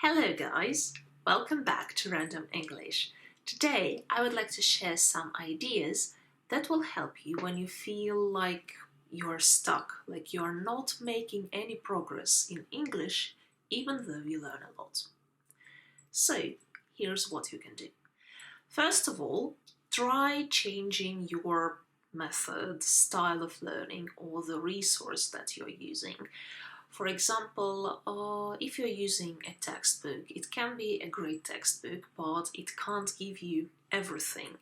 Hello guys, welcome back to Random English. Today I would like to share some ideas that will help you when you feel like you're stuck, like you're not making any progress in English even though you learn a lot. So here's what you can do. First of all, try changing your method, style of learning, or the resource that you're using. For example, if you're using a textbook, it can be a great textbook, but it can't give you everything.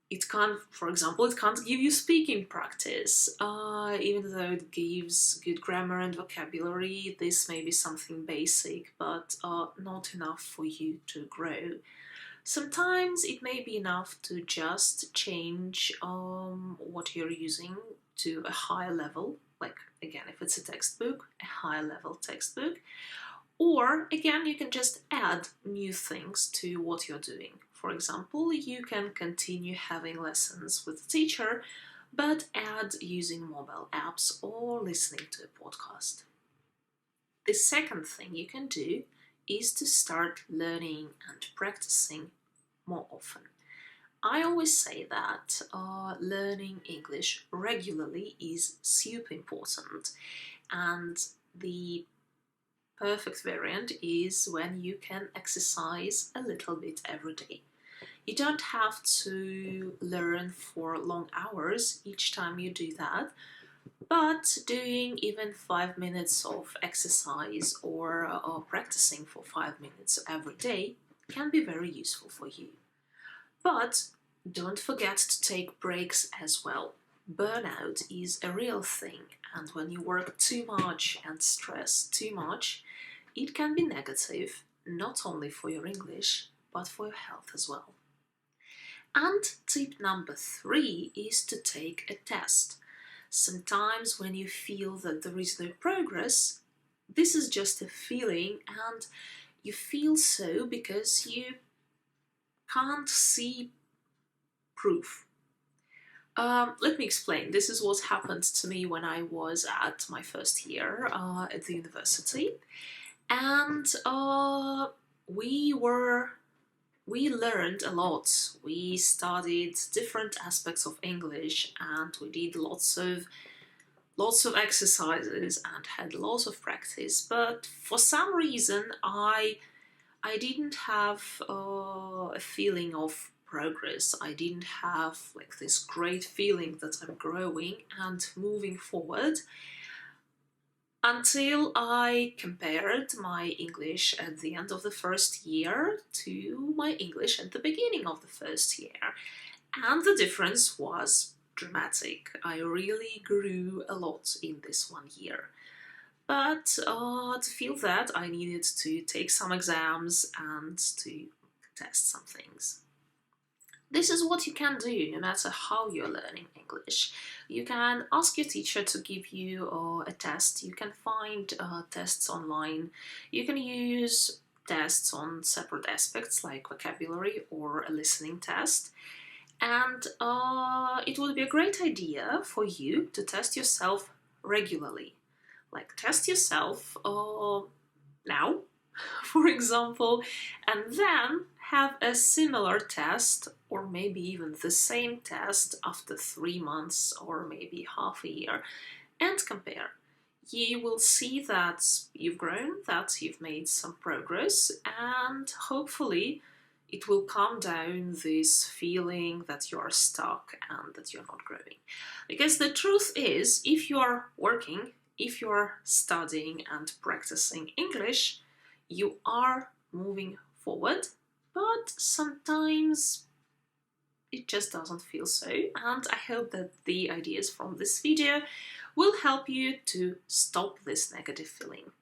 It can't give you speaking practice. Even though it gives good grammar and vocabulary, this may be something basic, but not enough for you to grow. Sometimes it may be enough to just change what you're using to a higher level, like again, if it's a textbook, a higher level textbook. Or again, you can just add new things to what you're doing. For example, you can continue having lessons with the teacher, but add using mobile apps or listening to a podcast. The second thing you can do is to start learning and practicing more often. I always say that learning English regularly is super important, and the perfect variant is when you can exercise a little bit every day. You don't have to learn for long hours each time you do that, but doing even 5 minutes of exercise or practicing for 5 minutes every day can be very useful for you. But don't forget to take breaks as well. Burnout is a real thing, and when you work too much and stress too much, it can be negative, not only for your English, but for your health as well. And tip number 3 is to take a test. Sometimes when you feel that there is no progress, this is just a feeling, and you feel so because you can't see proof. Let me explain. This is what happened to me when I was at my first year at the university, and we learned a lot. We studied different aspects of English, and we did lots of exercises and had lots of practice. But for some reason, I didn't have a feeling of progress. I didn't have like this great feeling that I'm growing and moving forward until I compared my English at the end of the first year to my English at the beginning of the first year. And the difference was dramatic. I really grew a lot in this 1 year. But to feel that, I needed to take some exams and to test some things. This is what you can do no matter how you're learning English. You can ask your teacher to give you a test. You can find tests online. You can use tests on separate aspects like vocabulary or a listening test. And it would be a great idea for you to test yourself regularly. Like test yourself now, for example, and then have a similar test or maybe even the same test after 3 months or maybe half a year and compare. You will see that you've grown, that you've made some progress, and hopefully it will calm down this feeling that you're stuck and that you're not growing. Because the truth is, if you're working, if you're studying and practicing English, you are moving forward, but sometimes it just doesn't feel so. And I hope that the ideas from this video will help you to stop this negative feeling.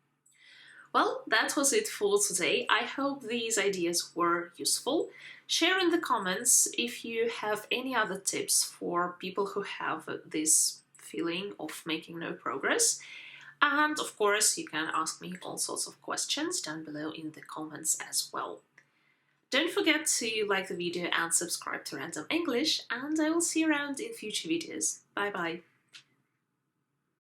Well, that was it for today. I hope these ideas were useful. Share in the comments if you have any other tips for people who have this feeling of making no progress. And of course, you can ask me all sorts of questions down below in the comments as well. Don't forget to like the video and subscribe to Random English, and I will see you around in future videos. Bye bye!